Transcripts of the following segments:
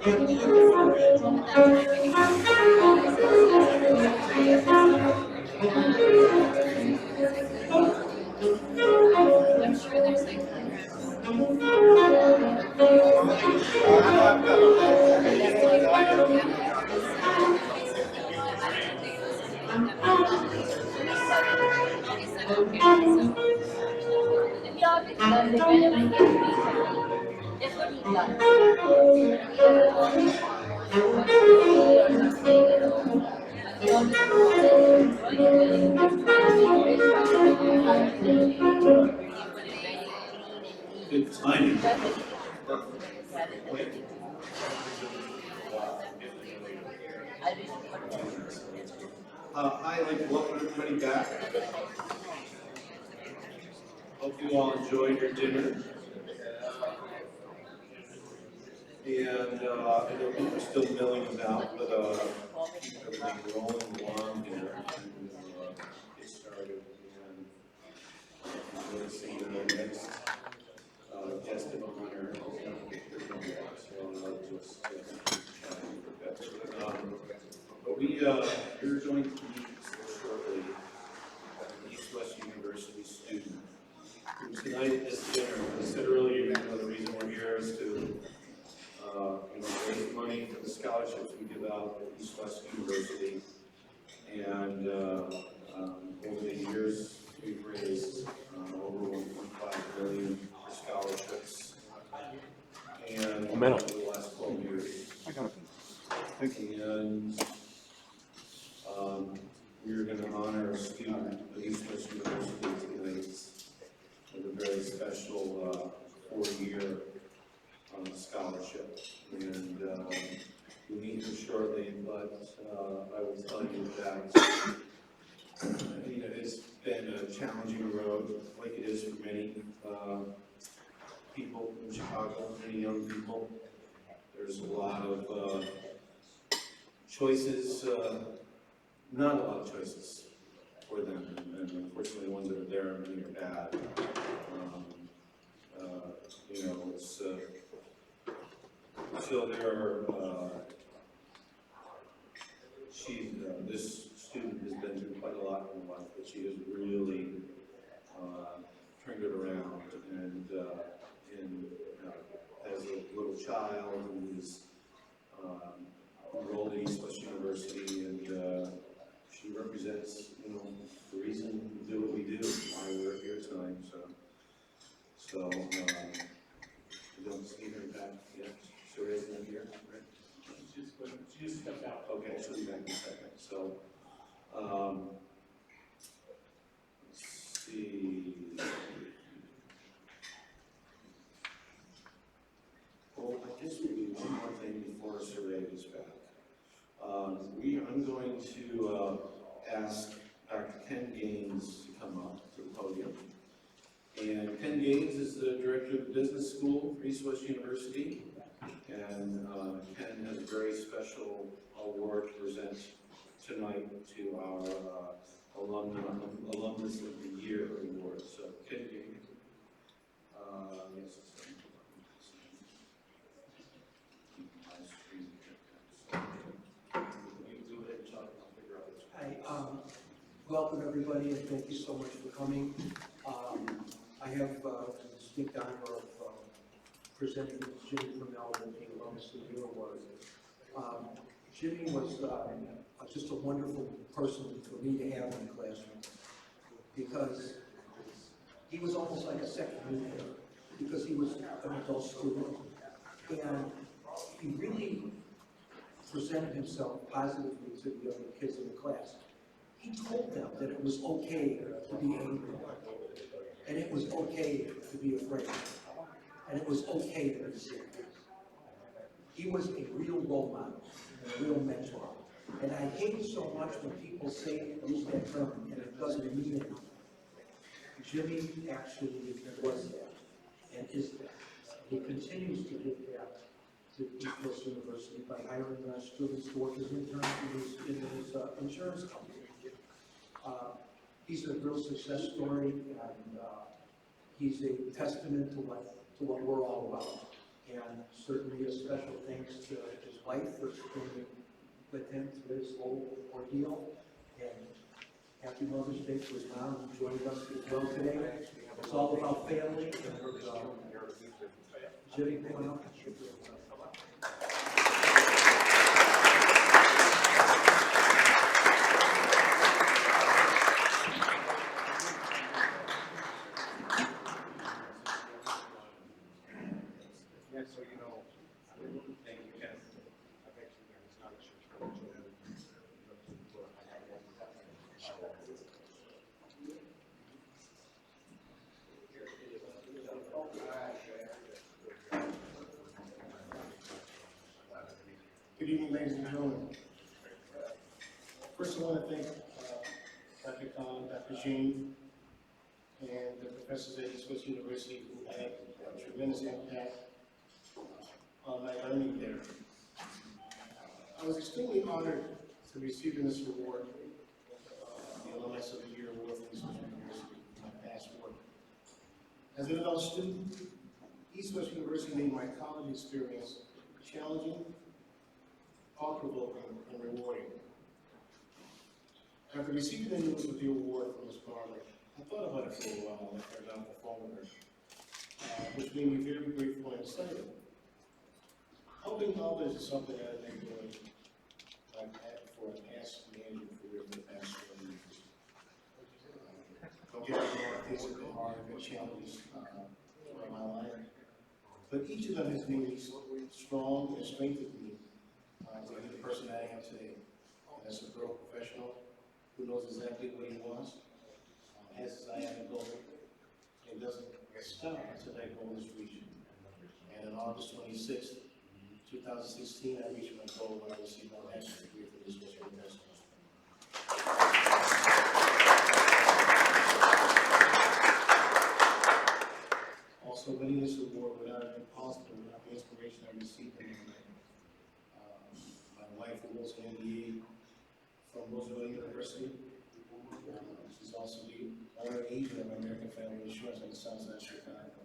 I'm sure there's like Good timing. Hi, I'd like to welcome everybody back. Hope you all enjoyed your dinner. And I know people are still milling about, but keep everything rolling along here. And get started. And we'll see the next guest of honor. So I'll just but we're going to meet shortly an East West University student who tonight at this dinner, I said earlier, the reason we're here is to raise money for the scholarships we give out at East West University. And over the years, we've raised over 1.5 billion for scholarships. And over the last 12 years. And we're going to honor a student at East West University tonight with a very special 4-year scholarship. And we'll meet her shortly, but I will tell you that it's been a challenging road, like it is for many people in Chicago, many young people. There's a lot of choices, not a lot of choices for them, and unfortunately the ones that are there, many are bad. It's so there are. This student has been through quite a lot in life, but she has really turned it around, and as a little child who is enrolled at East West University, and she represents, the reason we do what we do, why we're here tonight. So I don't see her back yet. So isn't it here, right? She just stepped out. Okay, she'll be back in a second. So let's see. Well, I guess we'll do one more thing before Survey is back. I'm going to ask Dr. Ken Gaines to come up to the podium. And Ken Gaines is the director of the business school for East West University. And Ken has a very special award to present tonight to our Alumnus of the Year award. So Ken Gaines. Yes. Hi, welcome everybody, and thank you so much for coming. I have the distinct honor of presenting Jimmy Brunel with the Alumnus of the Year Award. Jimmy was just a wonderful person for me to have in the classroom, because he was almost like a second roommate, because he was an adult student, and he really presented himself positively to the other kids in the class. He told them that it was okay to be angry, and it was okay to be afraid, and it was okay to be sick. He was a real role model, a real mentor. And I hate so much when people use that term, and it doesn't mean it. Jimmy actually was that, and is that. He continues to give that to East West University by hiring students to work as interns in his insurance company. He's a real success story, and he's a testament to what we're all about. And certainly a special thanks to his wife for spending with him through this whole ordeal. And happy Mother's Day to his mom who joined us as well today. It's all about family. And Jimmy, come on up. So you know, thank you, Ken. I bet you it's not a church. Good evening, ladies and gentlemen. First, I want to thank Dr. Khan, Dr. Jean, and the professors at East West University who had a tremendous impact on my learning there. I was extremely honored to receive this award, the Alumni of the Year Award from East West University, my past work. As an adult student, East West University made my college experience challenging, thought-provoking, and rewarding. After receiving the news of the award from Ms. Barber, I thought about it for a while after I got off the phone with her, which made me very grateful and excited. Helping others is something that I've been doing for a past management career for the past 20 years. Don't get me wrong, things have been hard, been challenges throughout my life. But each of them has made me strong and strengthened me to be the person I am today. As a pro professional who knows exactly what he wants, has his eye on the goal, and doesn't stop until that goal is reached. And on August 26th, 2016, I reached my goal when I received my master's degree from East West University. Also, winning this award would not have been possible without the inspiration I received from my wife, who holds an MBA from Roosevelt University. She's also the owner and agent of American Family Insurance on the south side of Chicago.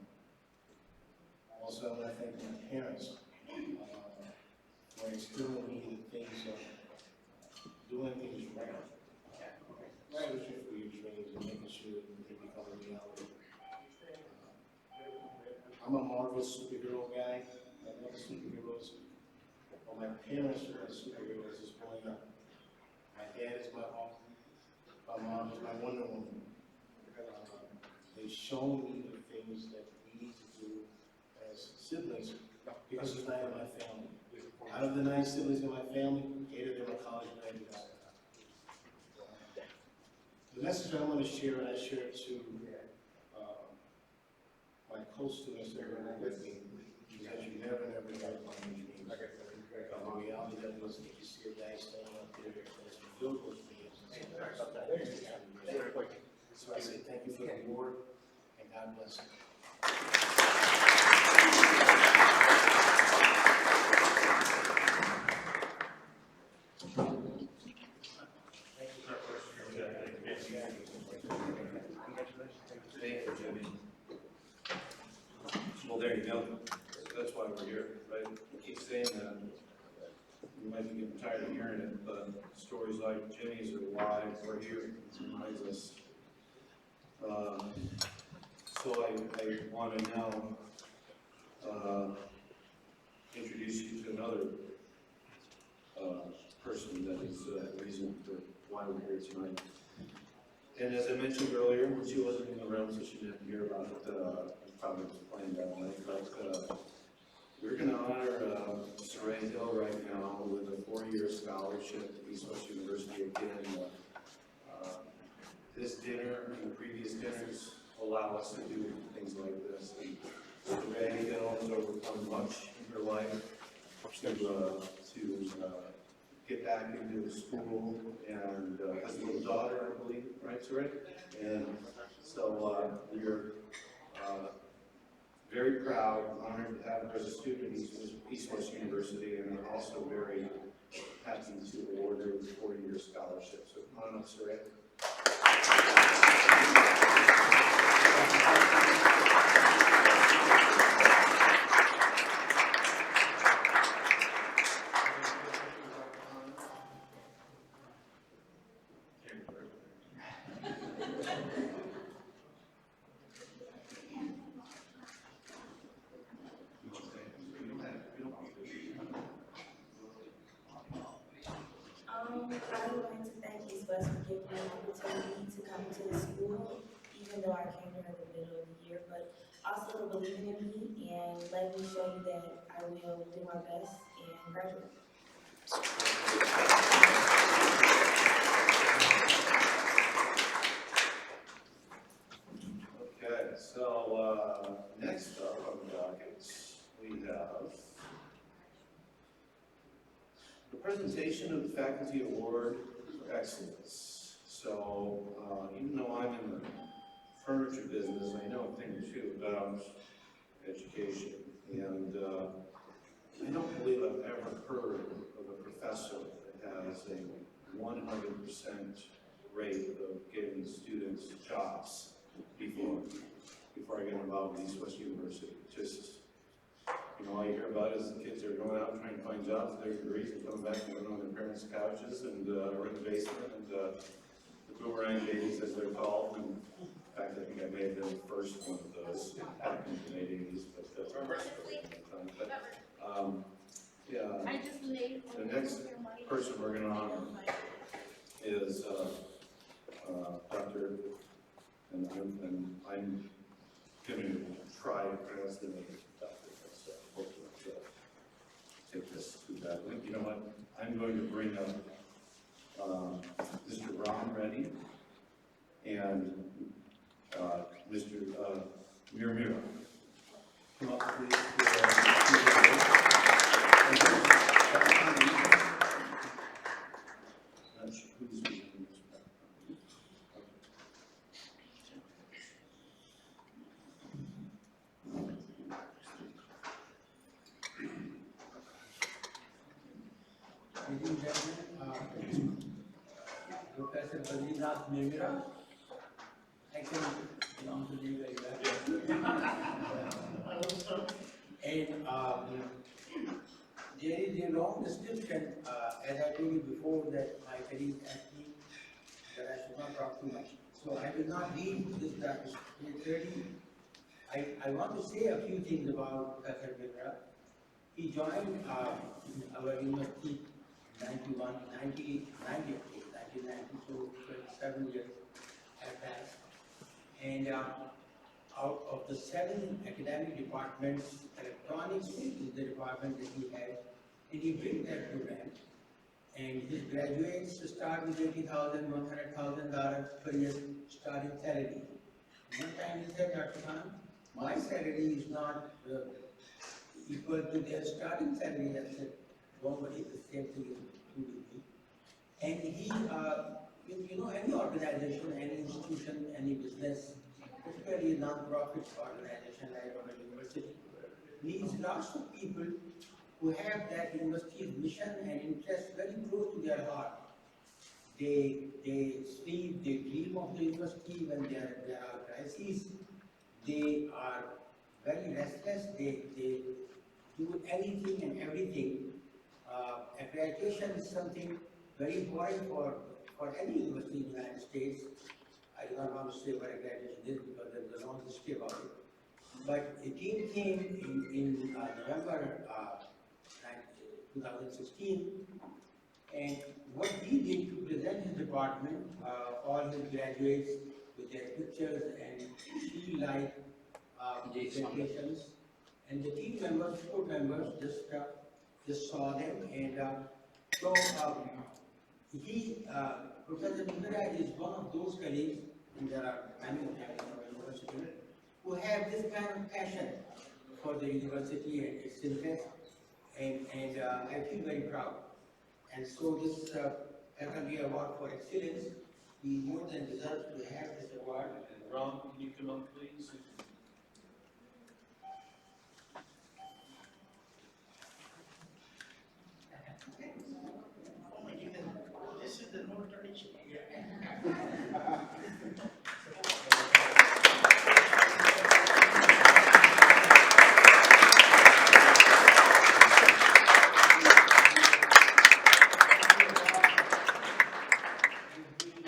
Also, I want to thank my parents for instilling me the things of doing things right, searching for your dreams and making sure that they become a reality. I'm a Marvel superhero guy. I love superheroes. Well, my parents were superheroes as growing up. My dad is my Hulk. My mom is my Wonder Woman. They've shown me the things that we need to do as siblings because it's not in my family. Out of the 9 siblings in my family, 8 of them are college graduates. The message I want to share, and I share it to my co-students that are with me, is that you never know your dreams. The reality that was that you see a guy standing up there that's filled with dreams. So I say thank you for the award, and God bless you. Thank you, Jimmy. Well, there you go. That's why we're here, right? I keep saying that. You might be getting tired of hearing it, but stories like Jimmy's are why we're here. It reminds us. So I want to now introduce you to another person that is the reason for why we're here tonight. And as I mentioned earlier, she wasn't in the room, so she didn't hear about it. Probably was playing that night, but we're going to honor Saray Hill right now with a 4-year scholarship at East West University. Again, this dinner and the previous dinners allow us to do things like this. Saray Hill has overcome much in her life to get back into school, and has a little daughter, I believe, right, Saray? And so we're very proud, honored to have her as a student at East West University, and we're also very happy to award her with a 4-year scholarship. So come on up, Saray. to the school, even though I came here in the middle of the year, but also for believing in me and letting me show you that I will do my best and graduate. Okay, so next up on the docket, we have the presentation of the Faculty Award for Excellence. So even though I'm in the furniture business, I know a thing or two about education. And I don't believe I've ever heard of a professor that has a 100% rate of giving students jobs before I get involved with East West University. Just, you know, all you hear about is the kids are going out and trying to find jobs with their degrees and coming back and living on their parents' couches and or in the basement, and the boomerang babies, as they're called. And in fact, I think I may have been the first one of those back in the late 80s, but yeah, the next person we're going to honor is Dr. And I'm going to try to pronounce the name of Dr. So hopefully take this to that. You know what? I'm going to bring up Mr. Ron Reddy and Mr. Miramira. Come up, please. Ladies and gentlemen, Professor Badrinath Mehra, I can pronounce the name very well. And there is a long description, as I told you before, that my colleague asked me that I should not talk too much. So I will not read this document. I want to say a few things about Professor Mehra. He joined our university in 1990, so 27 years have passed. And out of the 7 academic departments, electronics is the department that he had, and he built that program. And his graduates start with $80,000, $100,000 per year starting salary. One time he said, Dr. Khan, my salary is not equal to their starting salary. I said, don't worry, the same thing is true with me. And he, you know, any organization, any institution, any business, particularly a non-profit organization like our university, needs lots of people who have that university's mission and interest very close to their heart. They sleep, they dream of the university when there are crises. They are very restless. They do anything and everything. Accreditation is something very important for any university in the United States. I do not want to say what accreditation is because there is a long history about it. But a team came in November 2016, and what he did to present his department, all his graduates with their pictures and shield-like presentations, and the team members, board members, just saw them, and Professor Mehra is one of those colleagues, and there are many of them in our university, who have this kind of passion for the university and its interest, and I feel very proud. And so this faculty award for excellence, he more than deserves to have this award. And Ron, can you come up, please? Oh my goodness, this is the North Attorney.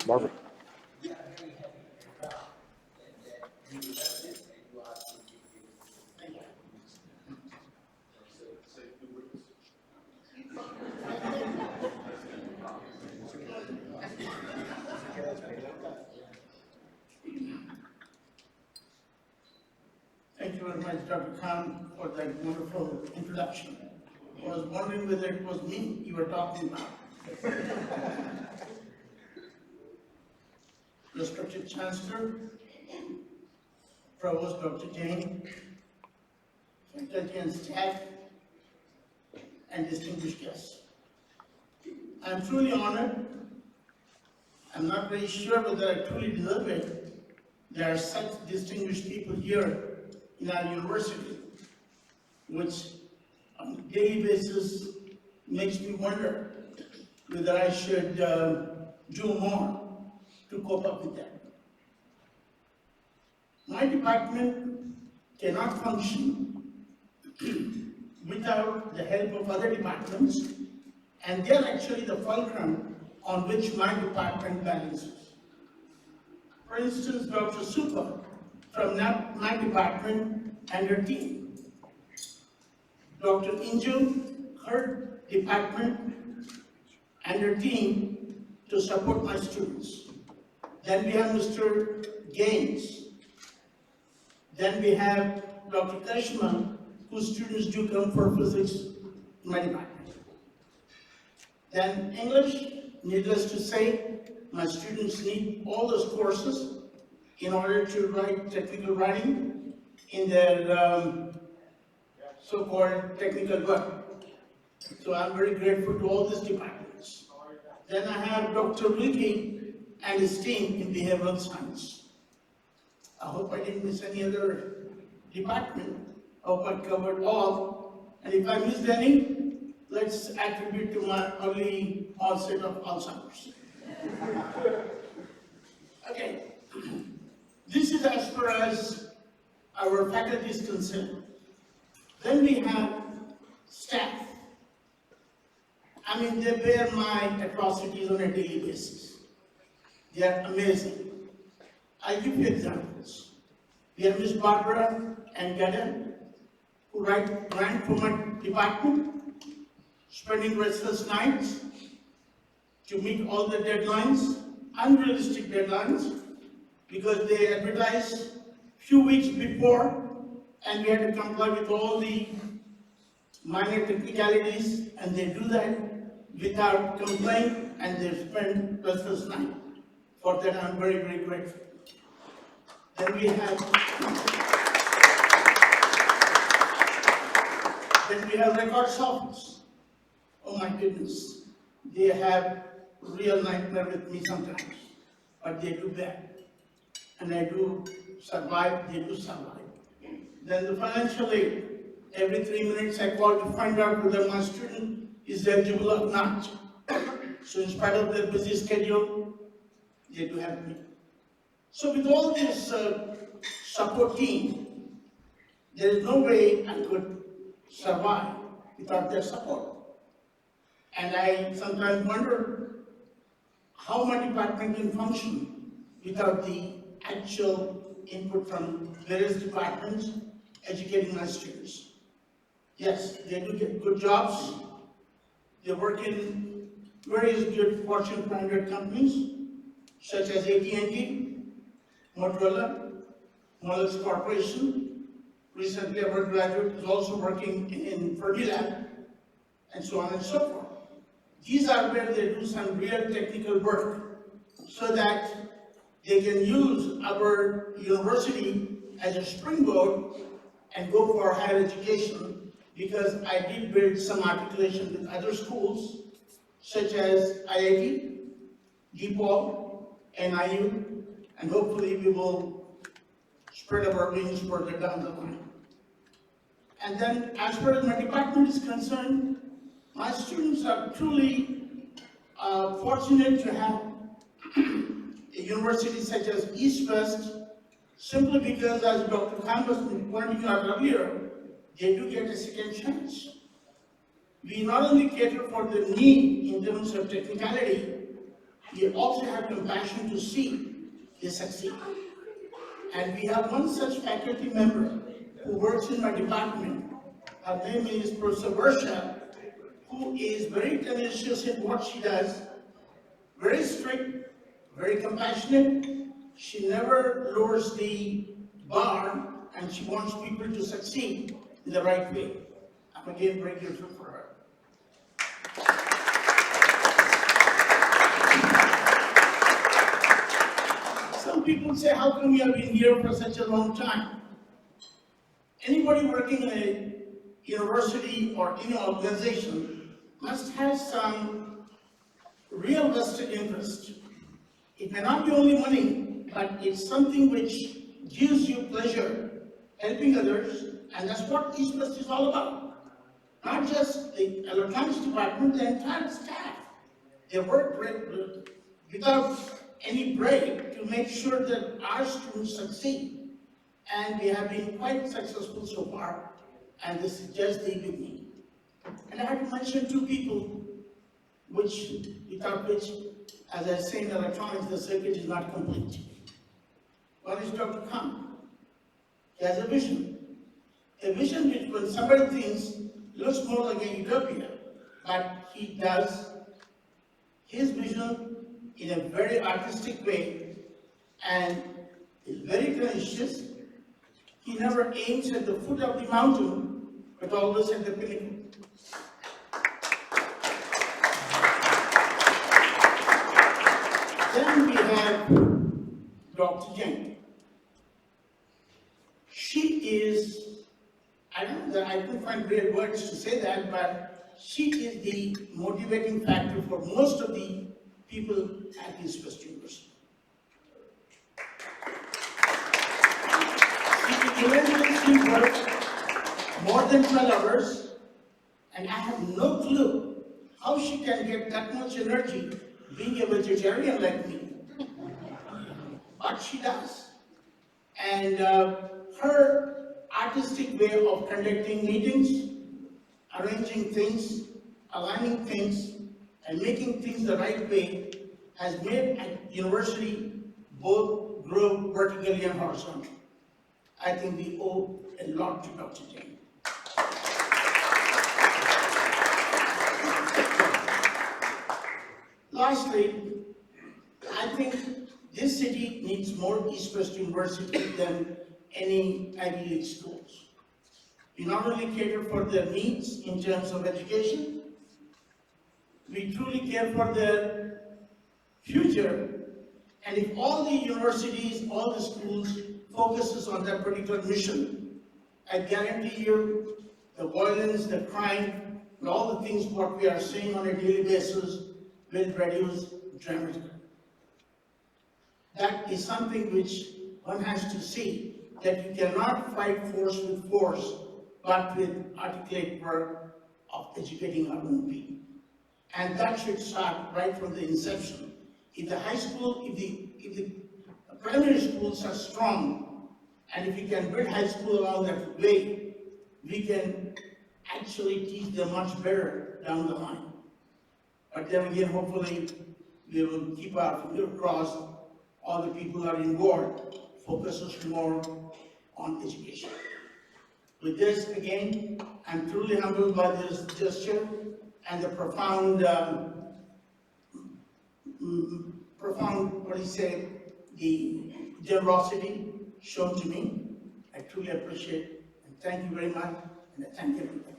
Marvin. We are very happy and proud that he deserves it. wonderful introduction. I was wondering whether it was me you were talking about. Respected Chancellor, Provost Dr. Jain, faculty and staff, and distinguished guests. I'm truly honored. I'm not very sure whether I truly deserve it. There are such distinguished people here in our university, which on a daily basis makes me wonder whether I should do more to cope up with that. My department cannot function without the help of other departments, and they're actually the fulcrum on which my department balances. For instance, Dr. Super from my department and her team. Dr. Inju, her department and her team to support my students. Then we have Mr. Gaines. Then we have Dr. Kashma, whose students do come for physics in my department. Then English, needless to say, my students need all those courses in order to write technical writing in their so-called technical work. So I'm very grateful to all these departments. Then I have Dr. Wilkie and his team in behavioral science. I hope I didn't miss any other department. I hope I covered all. And if I missed any, let's attribute to my early onset of Alzheimer's. Okay, this is as far as our faculty is concerned. Then we have staff. I mean, they bear my atrocities on a daily basis. They are amazing. I'll give you examples. We have Miss Barbara and Gada, who ran for my department, spending restless nights to meet all the deadlines, unrealistic deadlines, because they advertised few weeks before, and we had to comply with all the minor technicalities, and they do that without complaint, and they spend restless night. For that, I'm very, very grateful. Then we have records office. Oh my goodness, they have real nightmare with me sometimes, but they do that, and I do survive. They do survive. Then the financial aid. Every 3 minutes I call to find out whether my student is eligible or not. So in spite of their busy schedule, they do help me. So with all this support team, there is no way I could survive without their support. And I sometimes wonder how my department can function without the actual input from various departments educating my students. Yes, they do get good jobs. They work in various good Fortune 500 companies, such as AT&T, Motorola, Moelis Corporation. Recently, our graduate is also working in Fermilab, and so on and so forth. These are where they do some real technical work, so that they can use our university as a springboard and go for higher education, because I did build some articulation with other schools, such as IIT, DePaul, NIU, and hopefully we will spread our wings further down the line. And then, as far as my department is concerned, my students are truly fortunate to have a university such as East West, simply because, as Dr. Khan was pointing out earlier, they do get a second chance. We not only cater for the need in terms of technicality, we also have compassion to see they succeed. And we have one such faculty member who works in my department. Her name is Professor Shah, who is very tenacious in what she does, very strict, very compassionate. She never lowers the bar, and she wants people to succeed, in the right way. I'm again very grateful for her. Some people say, how come you have been here for such a long time? Anybody working in a university or any organization must have some real vested interest. It may not be only money, but it's something which gives you pleasure, helping others, and that's what East West is all about. Not just the electronics department, the entire staff. They work without any break to make sure that our students succeed. And we have been quite successful so far, and this is just the beginning. And I have to mention two people without which, as I say in electronics, the circuit is not complete. One is Dr. Khan. He has a vision which when somebody thinks looks more like a utopia, but he does his vision in a very artistic way and is very tenacious. He never aims at the foot of the mountain, but always at the pinnacle. Then we have Dr. Jane. She is, I don't know, I couldn't find great words to say that, but she is the motivating factor for most of the people at East West University. She relentlessly works more than 12 hours, and I have no clue how she can get that much energy being a vegetarian like me. But she does. And her artistic way of conducting meetings, arranging things, aligning things, and making things the right way has made a university both grow vertically and horizontally. I think we owe a lot to Dr. Jane. Lastly, I think this city needs more East West University than any Ivy League schools. We not only cater for their needs in terms of education, we truly care for their future. And if all the universities, all the schools focuses on that particular mission, I guarantee you the violence, the crime, and all the things what we are seeing on a daily basis will reduce dramatically. That is something which one has to see, that you cannot fight force with force, but with articulate work of educating our own people. And that should start right from the inception. If the high school, if the primary schools are strong, and if we can build high school along that way, we can actually teach them much better down the line. But then again, hopefully, we will keep our finger crossed. All the people who are involved focuses more on education. With this, again, I'm truly humbled by this gesture and the profound, what do you say, the generosity shown to me. I truly appreciate it, and thank you very much, and I thank everybody.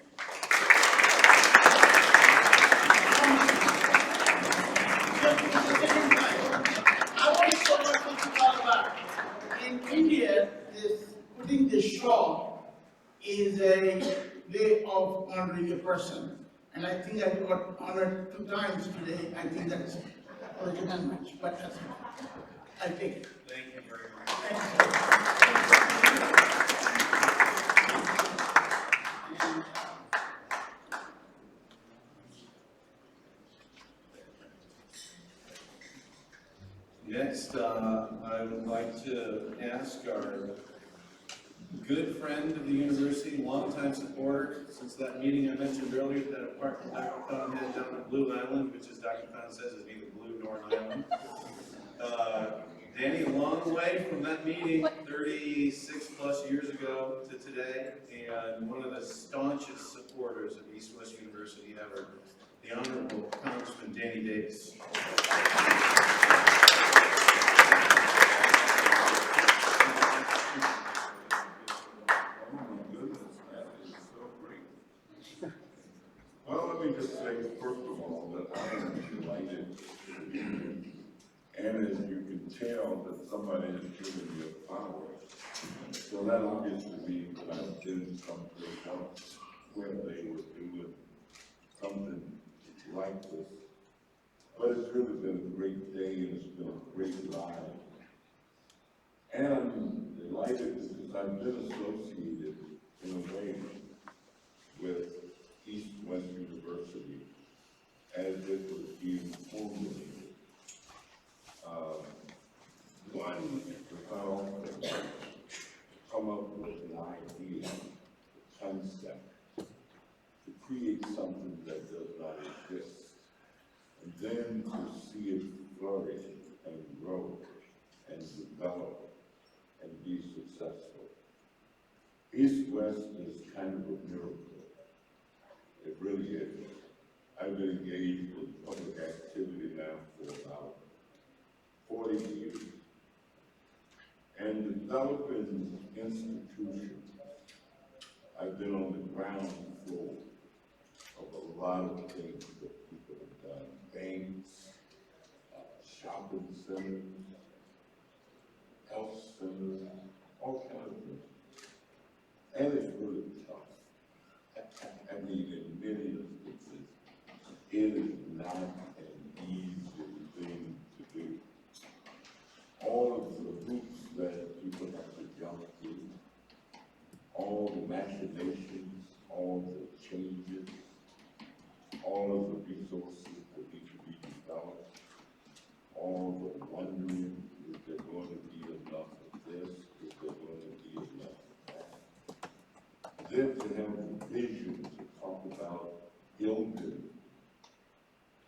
I want to show what this is all about. In India, putting the Shah is a way of honoring a person. And I think I got honored 2 times today. I think that's already done much, but that's I take it. Thank you very much. Next, I would like to ask our good friend of the university, longtime supporter, since that meeting I mentioned earlier, that apartment Dr. Khan had down at Blue Island, which as Dr. Khan says is neither blue nor an island. Danny, a long way from that meeting 36 plus years ago to today, and one of the staunchest supporters of East West University ever, the Honorable Congressman Danny Davis. let me just say, first of all, that I am delighted to be here. And as you can tell, that somebody has given me a flower. So that obviously means that I've been someplace else where they were doing something like this. But it's really been a great day and it's been a great life. And I'm delighted because I've been associated in a way with East-West University as it was being formulated. One, without often come up with an idea, a concept, to create something that does not exist, and then to see it flourish and grow and develop and be successful. East-West is kind of a miracle. It really is. I've been engaged in public activity now for about 40 years. And developing institutions, I've been on the ground floor of a lot of things that people have done. Banks, shopping centers, health centers, all kinds of things. And it's really tough. I mean, in many instances, it is not an easy thing to do. All of the hoops that people have to jump through, all the machinations, all the changes, all of the resources that need to be developed, all the wondering, is there going to be enough of this, is there going to be enough of that? Then to have the vision to talk about building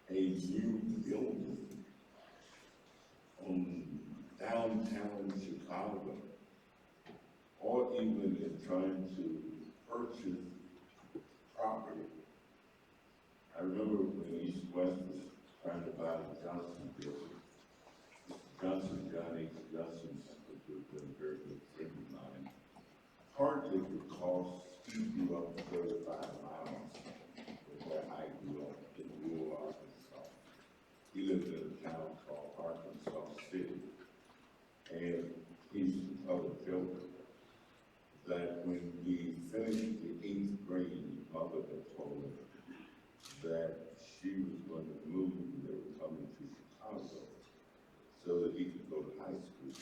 a new building on downtown Chicago, or even in trying to purchase property. I remember when East-West was trying to buy the Johnson building. Johnson, John H. Johnson, who has been a very good friend of mine, hardly would cost, he grew up 35 miles from where I grew up in rural Arkansas. He lived in a town called Arkansas City. And he's of a joke that when we finished the 8th grade, mother had told him that she was going to move and they were coming to Chicago so that he could go to high school.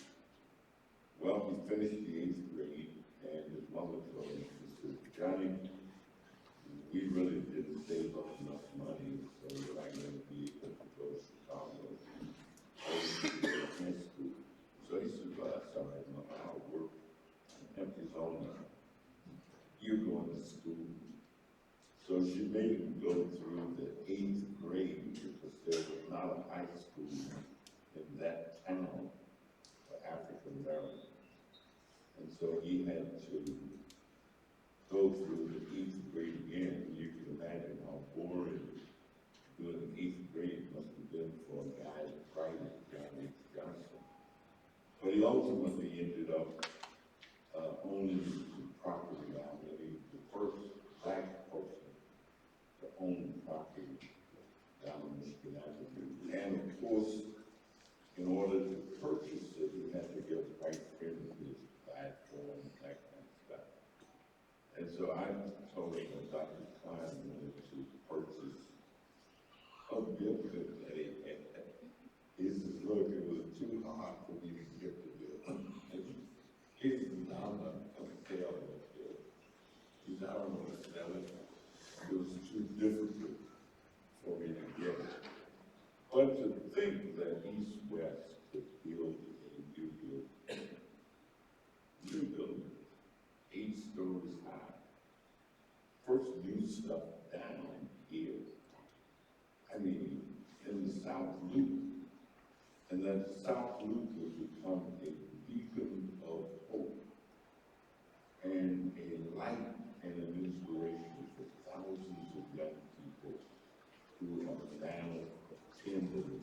Well, he finished the 8th grade and his mother told him, she said, Johnny, we really didn't save up enough money, so we're not going to be able to go to Chicago. High school. So he said, well, that's all right, Mom, I'll work. And his own, you're going to school. So she made him go through the 8th grade because there was not a high school in that town for African Americans. And so he had to go through the 8th grade again. You can imagine how boring doing the 8th grade must have been for a guy like Private John H. Johnson. But he ultimately ended up owning some property down there. He was the first black person to own property down on Michigan Avenue. And of course, in order to purchase it, he had to get white privileges, platform, that kind of stuff. And so I told him that Dr. Klein wanted to purchase a building that he had. He says, look, it was too hard for me to get the building. He says, I'm not going to sell that building. He said, I don't want to sell it. It was too difficult for me to get it. But to think that East-West could build a new building, 8 stories high, first new stuff down here. I mean, in the South Loop. And that South Loop has become a beacon of hope and a light and an inspiration for thousands of young people who are now attending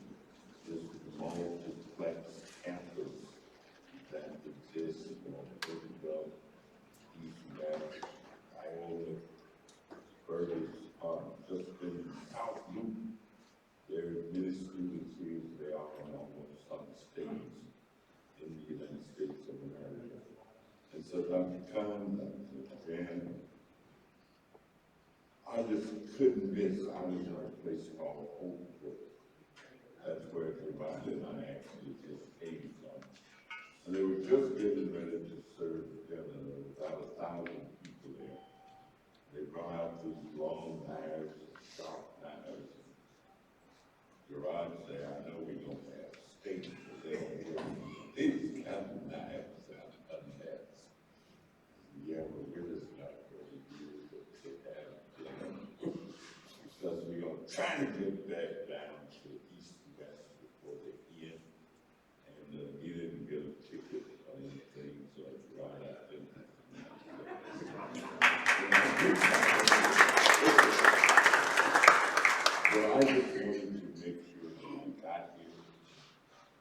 this multiplex campus that exists on Roosevelt, East West, Iowa, Burgess, just been So Dr. Khan, Dr. Jan, I just couldn't miss, I was in a place called Oakwood. That's where everybody and I actually just came from. And they were just getting ready to serve dinner. There was about 1,000 people there. They brought out these long knives, sharp knives. Garage said, I know we don't have steak, but they don't work these kind of knives out of nets. Yeah, but we're just not going to use it to have dinner. Because we are trying to get back down to east and west before the end. And he didn't get a ticket or anything, so it's right out there. Well, I just wanted to make sure that we got here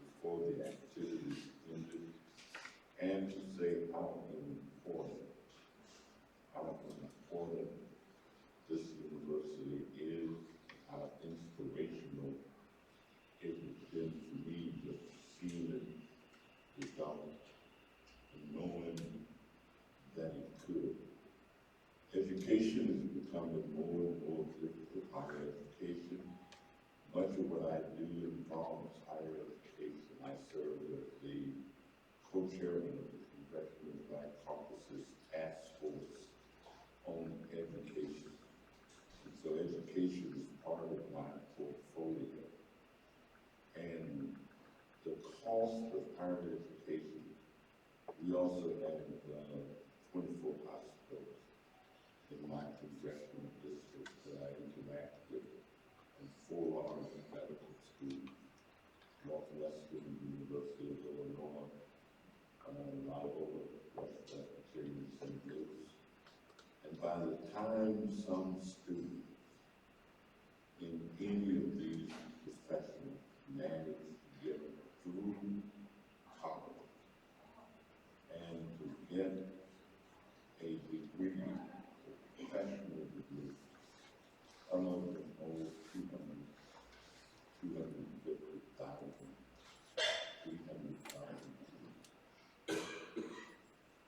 before the activities ended, and to say how important this university is, how inspirational it has been for me just seeing it develop and knowing that it could. Education is becoming more and more difficult, higher education. Much of what I do involves higher education. I serve as the co-chairman of the Congressional Black Caucus's task force on education. And so education is part of my portfolio. And the cost of higher education, we also have 24 hospitals in my congressional district that I interact with, and 4 large medical schools, Northwestern University of Illinois, Loyola, West Virginia, St. Louis. And by the time some student in any of these professions manage to get through college and to get a degree, a professional degree, some of them hold 250,000, 300,000.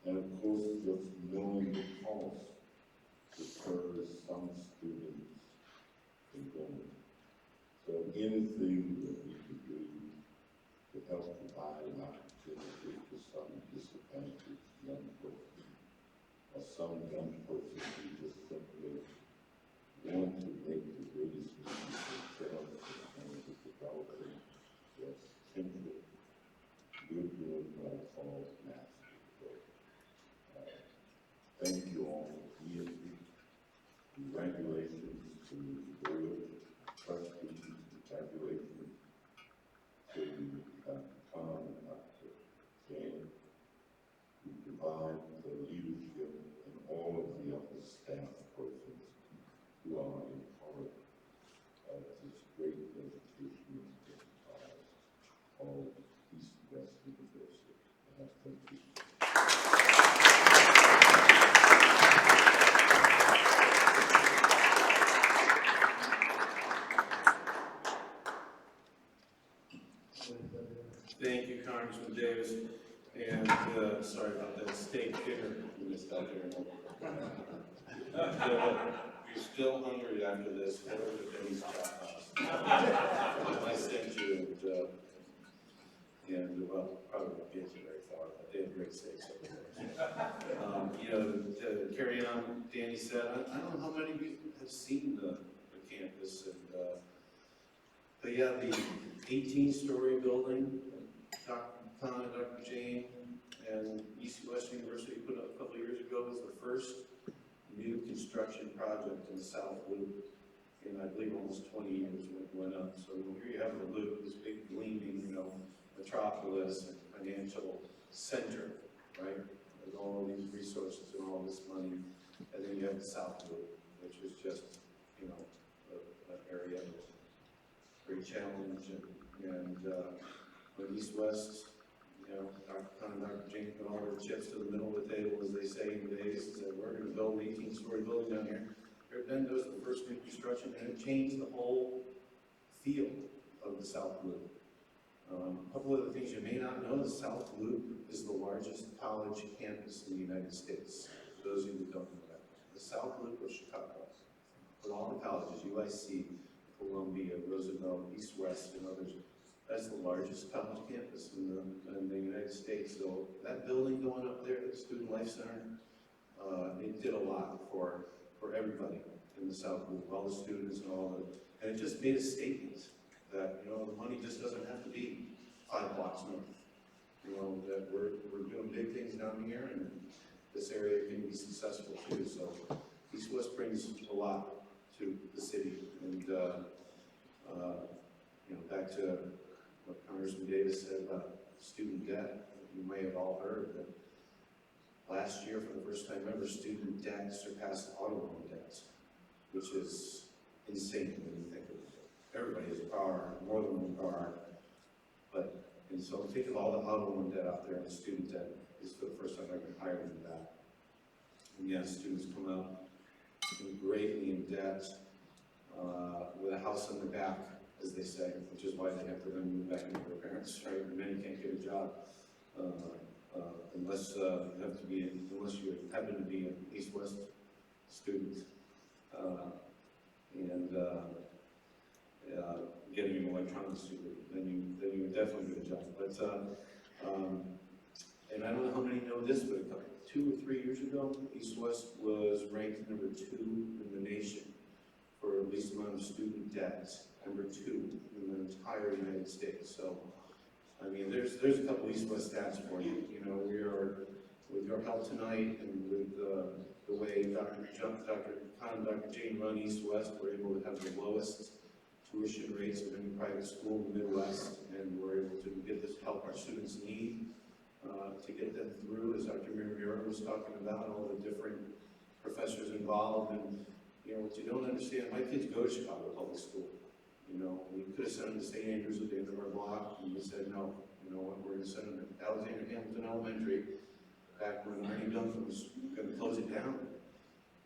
And of course, just knowing the cost deters some students from going. So anything that we can do to help provide an opportunity for some disadvantaged young person, or some young person who just simply want to make the greatest use of themselves and to developing their potential, we're doing what I call mastery. So, thank you all for being here. Congratulations to the board, trustees, congratulations to Dr. Khan and Dr. Jan, who provide the leadership and all of the other staff persons who are a part of this great educational enterprise called East West University. And I thank you. Thank you, Congressman Davis, and sorry about that steak dinner you missed out there. You're still hungry after this. Head over to Benny's Chop House. I sent you, and well, probably won't get you very far, but they have great steaks over there. You know, to carry on, Danny said, I don't know how many of you have seen the campus, and but yeah, the 18-story building, Dr. Khan and Dr. Jane and East West University put up a couple of years ago was the first new construction project in the South Loop in, I believe, almost 20 years when it went up. So here you have the Loop, this big gleaming, you know, metropolis and financial center, right? With all of these resources and all this money. And then you have the South Loop, which is just, you know, an area of great challenge, and when East West, you know, Dr. Khan and Dr. Jane put all their chips to the middle of the table, as they say in today's, said, we're going to build an 18-story building down here. Then there was the first new construction, and it changed the whole feel of the South Loop. A couple of the things you may not know, the South Loop is the largest college campus in the United States. For those of you who don't know that. The South Loop of Chicago, with all the colleges, UIC, Columbia, Roosevelt, East West, and others, that's the largest college campus in the United States. So that building going up there, the Student Life Center, it did a lot for everybody in the South Loop, all the students and and it just made a statement that, you know, the money just doesn't have to be 5 blocks north. You know, that we're doing big things down here, and this area can be successful too. So East West brings a lot to the city, and you know, back to what Congressman Davis said about student debt. You may have all heard that last year, for the first time ever, student debt surpassed auto loan debt, which is insane when you think of it. Everybody has a car, more than one car, and so think of all the auto loan debt out there, and the student debt is for the first time ever higher than that. And yes, students come out greatly in debt, with a house on their back, as they say, which is why they have to then move back into their parents, right? And many can't get a job, unless you happen to be an East-West student, and getting an electronics degree, then you would definitely get a job. But and I don't know how many know this, but 2 or 3 years ago, East-West was ranked number 2 in the nation for least amount of student debt, number 2 in the entire United States. So, I mean, there's a couple East-West stats for you. You know, we are, with your help tonight and with the way Dr. Khan and Dr. Jane run East-West, we're able to have the lowest tuition rates of any private school in the Midwest, and we're able to get this help our students need to get them through, as Dr. Mira was talking about, all the different professors involved. And you know, what you don't understand, my kids go to Chicago Public School. You know, we could have sent them to St. Andrews at the end of our block, and we said no. You know what, we're going to send them to Alexander Hamilton Elementary, back when Arnie Duncan was going to close it down.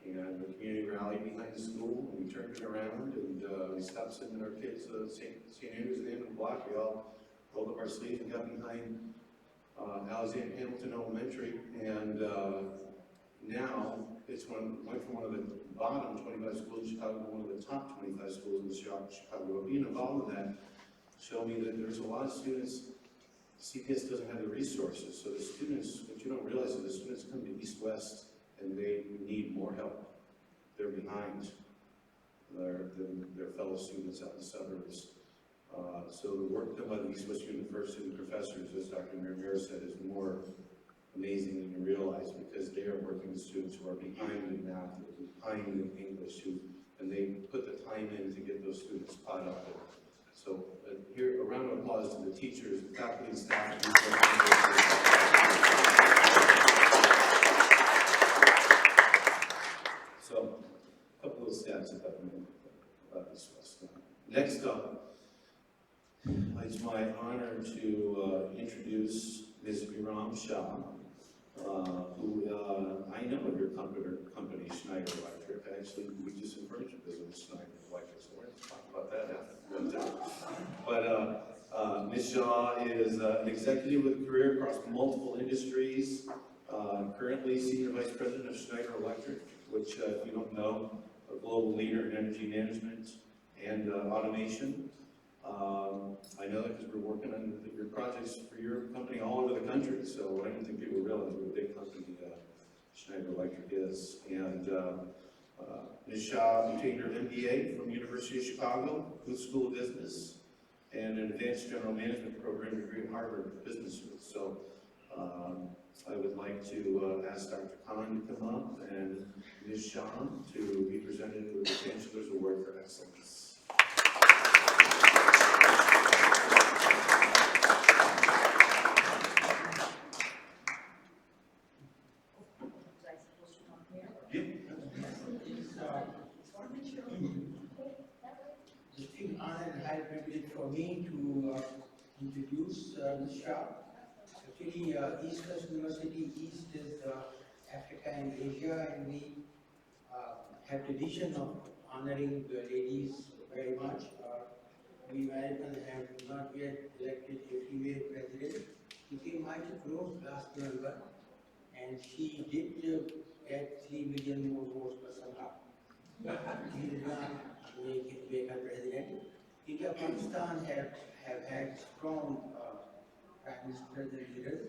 And the community rallied behind the school, and we turned it around, and we stopped sending our kids to St. Andrews at the end of the block. We all rolled up our sleeves and got behind Alexander Hamilton Elementary, and now it's went from one of the bottom 25 schools in Chicago to one of the top 25 schools in Chicago. Being involved in that showed me that there's a lot of students. CPS doesn't have the resources, so the students, what you don't realize is the students come to East-West and they need more help. They're behind their fellow students out in the suburbs. So the work done by the East-West University professors, as Dr. Mira said, is more amazing than you realize, because they are working with students who are behind in math, behind in English, and they put the time in to get those students caught up. So here, a round of applause to the teachers, the faculty, and staff. So, a couple of stats about this West. Next up, it's my honor to introduce Ms. Viram Shah, who I know of your company, Schneider Electric. Actually, we do some furniture business with Schneider Electric, so we're going to talk about that after. But Ms. Shah is an executive with a career across multiple industries, currently Senior Vice President of Schneider Electric, which, if you don't know, a global leader in energy management and automation. I know that because we're working on your projects for your company all over the country, so I don't think people realize what a big company Schneider Electric is. And Ms. Shah obtained her MBA from the University of Chicago, Booth School of Business, and an advanced general management program degree at Harvard Business School. So I would like to ask Dr. Khan to come up and Ms. Shah to be presented with the Chancellor's Award for Excellence. Distinct honor and high privilege for me to introduce Ms. Shah. Actually, East-West University East is Africa and Asia, and we have tradition of honoring the ladies very much. We Americans have not yet elected a female president. She came much close last November, and she did get 3 million more votes per somehow. She did not make her president. India, Pakistan have had strong prime ministers and leaders.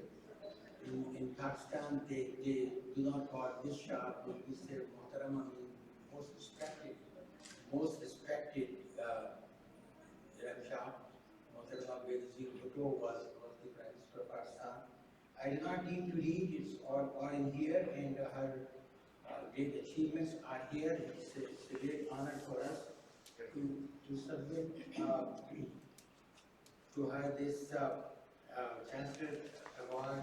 In Pakistan, they do not call this Shah, they say Muhtarama, most respected Shah. Muhtarama Benazir Bhutto was the prime minister of Pakistan. I do not need to read, it's all in here, and her great achievements are here. It's a great honor for us to submit to her this Chancellor Award.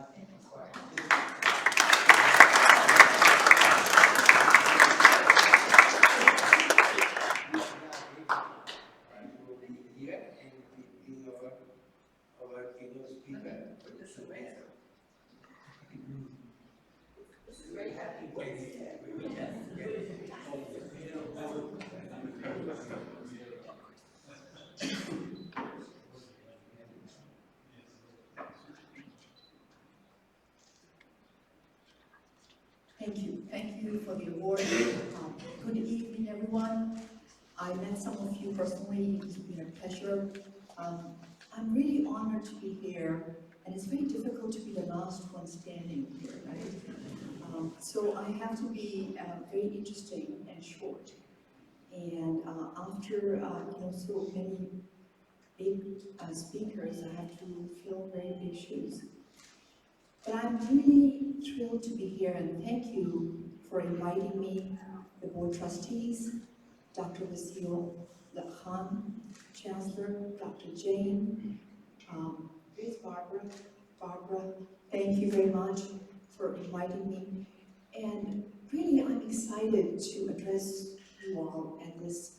Here and being our keynote speaker, Professor Mayor. Very happy to be here. Thank you for the award. Good evening, everyone. I met some of you personally, it's been a pleasure. I'm really honored to be here, and it's very difficult to be the last one standing here, right? So I have to be very interesting and short. And after so many big speakers, I have to fill very big shoes. But I'm really thrilled to be here, and thank you for inviting me, the board trustees, Dr. Vasil Khan, Chancellor, Dr. Jane, here's Barbara. Barbara, thank you very much for inviting me. And really, I'm excited to address you all at this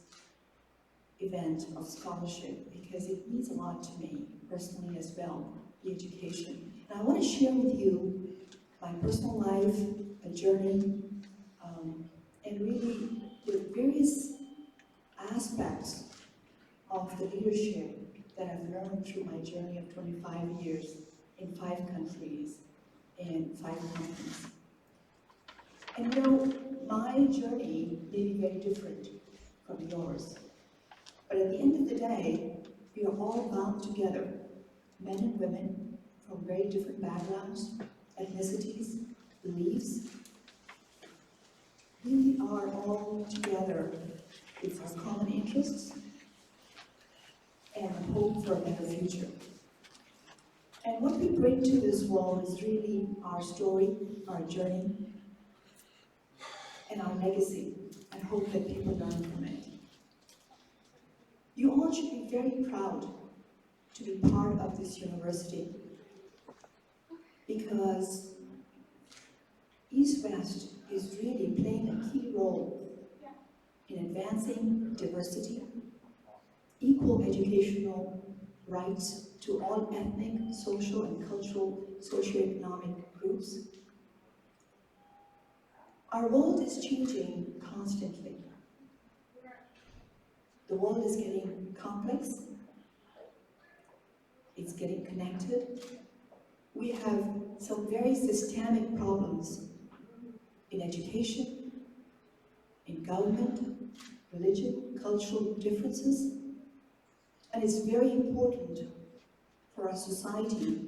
event of scholarship because it means a lot to me personally as well, the education. And I want to share with you my personal life, my journey, and really the various aspects of the leadership that I've learned through my journey of 25 years in 5 countries and 5 companies. And you know, my journey may be very different from yours. But at the end of the day, we are all bound together, men and women from very different backgrounds, ethnicities, beliefs. We are all together with our common interests and hope for a better future. And what we bring to this world is really our story, our journey, and our legacy, and hope that people learn from it. You all should be very proud to be part of this university because East West is really playing a key role in advancing diversity, equal educational rights to all ethnic, social, and cultural, socioeconomic groups. Our world is changing constantly. The world is getting complex, it's getting connected. We have some very systemic problems in education, in government, religion, cultural differences, and it's very important for our society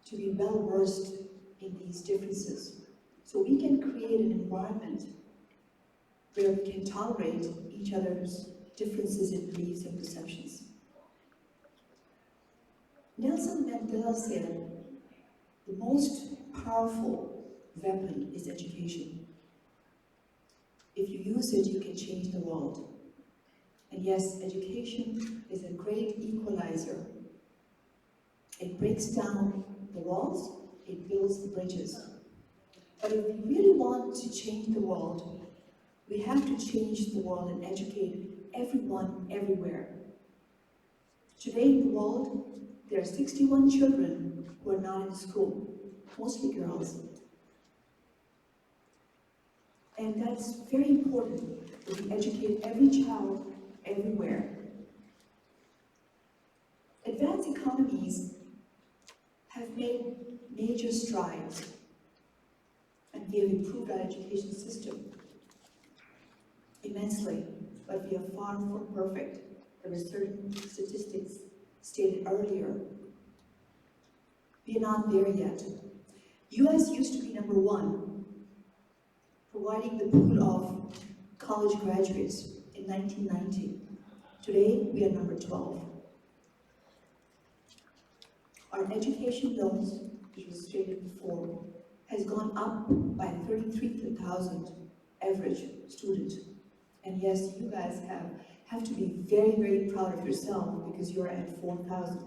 to be well versed in these differences so we can create an environment where we can tolerate each other's differences in beliefs and perceptions. Nelson Mandela said, the most powerful weapon is education. If you use it, you can change the world. And yes, education is a great equalizer. It breaks down the walls, it builds the bridges. But if we really want to change the world, we have to change the world and educate everyone, everywhere. Today in the world, there are 61 children who are not in school, mostly girls. And that's very important, that we educate every child, everywhere. Advanced economies strides, and we have improved our education system immensely, but we are far from perfect. There were certain statistics stated earlier. We are not there yet. US used to be number one, providing the pool of college graduates in 1990. Today, we are number 12. Our education loans, which was stated before, has gone up by 33,000 average student. And yes, you guys have to be very, very proud of yourself because you're at 4,000.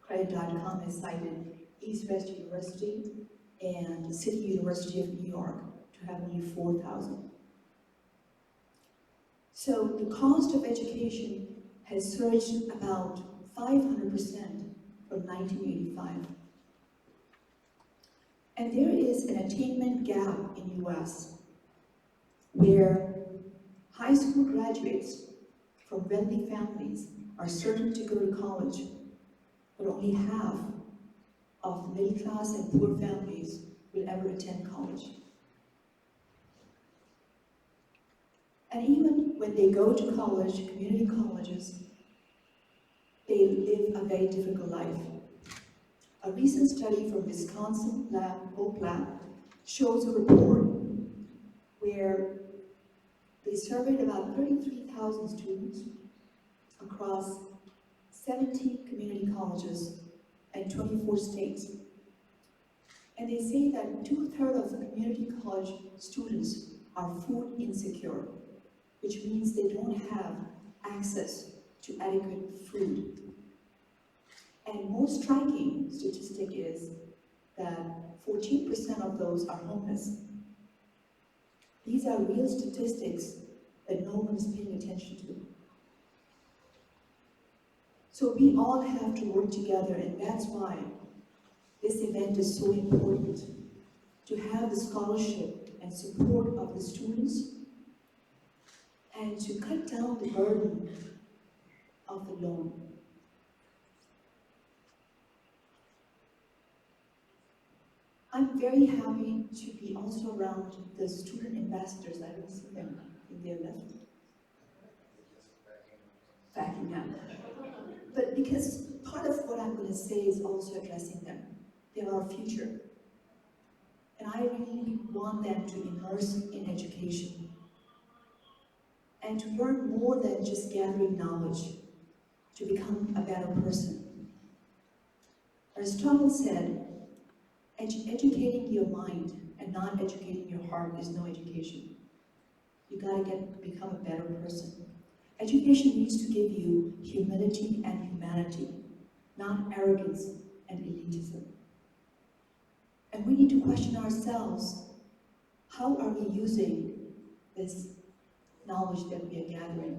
Credit.com has cited East West University and City University of New York to have only 4,000. So the cost of education has surged about 500% from 1985. And there is an attainment gap in US where high school graduates from wealthy families are certain to go to college, but only half of middle class and poor families will ever attend college. And even when they go to college, community colleges, they live a very difficult life. A recent study from Wisconsin Hope Lab shows a report where they surveyed about 33,000 students across 17 community colleges and 24 states. And they say that 2/3 of the community college students are food insecure, which means they don't have access to adequate food. And most striking statistic is that 14% of those are homeless. These are real statistics that no one is paying attention to. So we all have to work together, and that's why this event is so important, to have the scholarship and support of the students and to cut down the burden of the loan. I'm very happy to be also around the student ambassadors. I don't see them in their left. Backing up. But because part of what I'm going to say is also addressing them. They're our future. And I really want them to immerse in education and to learn more than just gathering knowledge, to become a better person. Aristotle said, educating your mind and not educating your heart is no education. You gotta become a better person. Education needs to give you humility and humanity, not arrogance and elitism. And we need to question ourselves, how are we using this knowledge that we are gathering?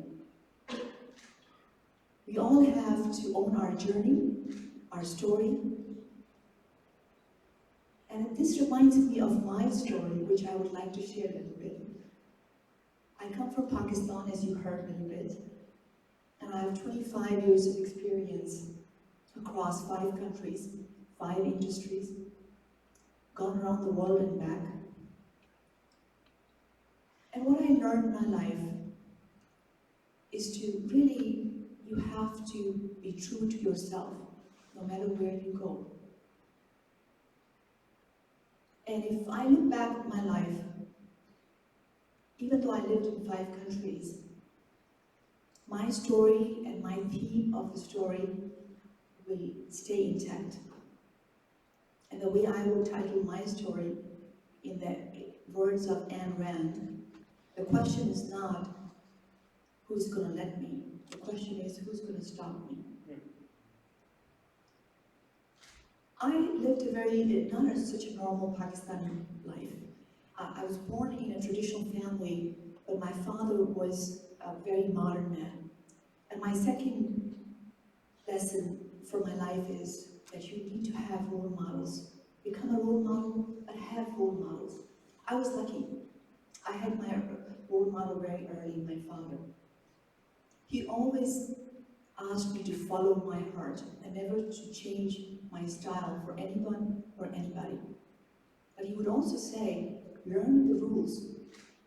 We all have to own our journey, our story. And this reminds me of my story, which I would like to share a little bit. I come from Pakistan, as you heard a little bit, and I have 25 years of experience across 5 countries, 5 industries, gone around the world and back. And what I learned in my life is to really, you have to be true to yourself, no matter where you go. And if I look back at my life, even though I lived in 5 countries, my story and my theme of the story will stay intact. And the way I will title my story, in the words of Ayn Rand, the question is not who's going to let me, the question is who's going to stop me. I lived a not such a normal Pakistani life. I was born in a traditional family, but my father was a very modern man. And my second lesson for my life is that you need to have role models. Become a role model, but have role models. I was lucky. I had my role model very early, my father. He always asked me to follow my heart and never to change my style for anyone or anybody. But he would also say, learn the rules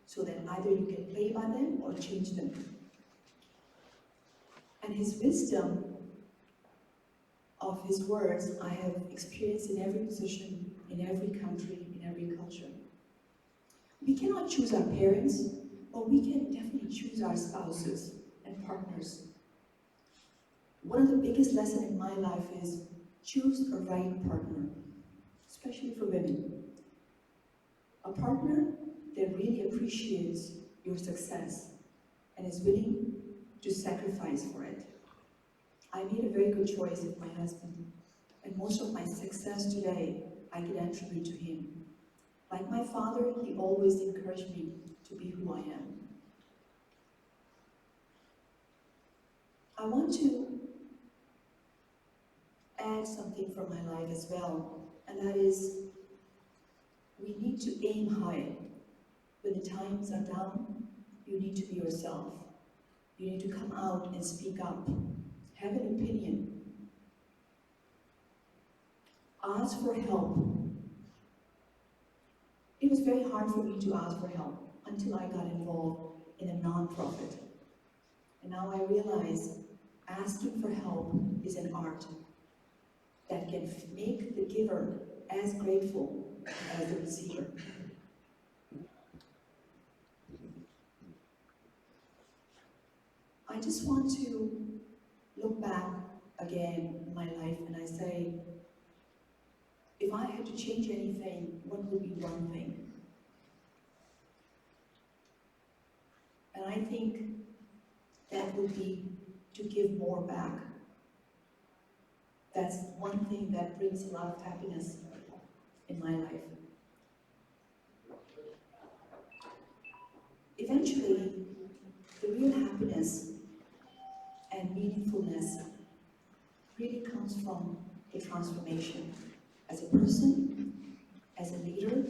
so that either you can play by them or change them. And his wisdom of his words I have experienced in every position, in every country, in every culture. We cannot choose our parents, but we can definitely choose our spouses and partners. One of the biggest lessons in my life is choose a right partner, especially for women. A partner that really appreciates your success and is willing to sacrifice for it. I made a very good choice with my husband, and most of my success today I can attribute to him. Like my father, he always encouraged me to be who I am. I want to add something from my life as well, and that is we need to aim high. When the times are down, you need to be yourself. You need to come out and speak up. Have an opinion. Ask for help. It was very hard for me to ask for help until I got involved in a non-profit. And now I realize asking for help is an art that can make the giver as grateful as the receiver. I just want to look back again in my life and I say, if I had to change anything, what would be one thing? And I think that would be to give more back. That's one thing that brings a lot of happiness in my life. Eventually, the real happiness and meaningfulness really comes from the transformation as a person, as a leader,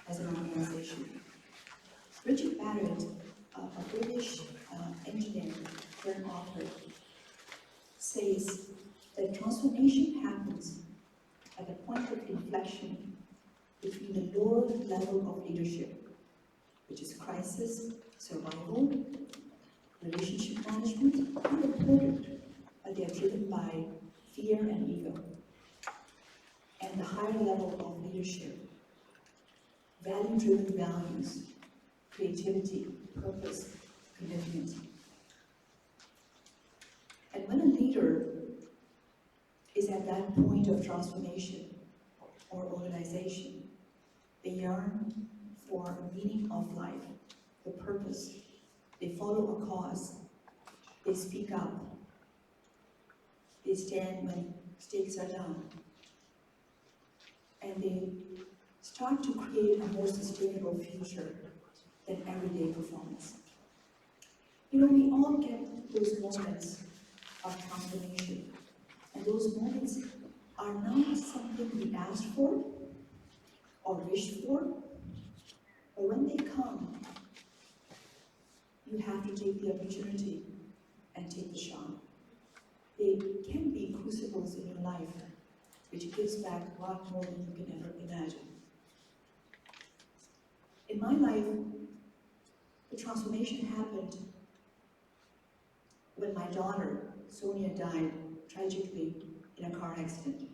as an organization. Richard Barrett, a British engineer turned author, says that transformation happens at a point of inflection between the lower level of leadership, which is crisis, survival, relationship management, and important, but they are driven by fear and ego. And the higher level of leadership, value-driven values, creativity, purpose, commitment. And when a leader is at that point of transformation or organization, they yearn for a meaning of life, the purpose. They follow a cause. They speak up. They stand when stakes are down. And they start to create a more sustainable future than everyday performance. You know, we all get those moments of transformation. And those moments are not something we asked for or wished for, but when they come, you have to take the opportunity and take the shot. They can be crucibles in your life, which gives back a lot more than you can ever imagine. In my life, the transformation happened when my daughter, Sonia, died tragically in a car accident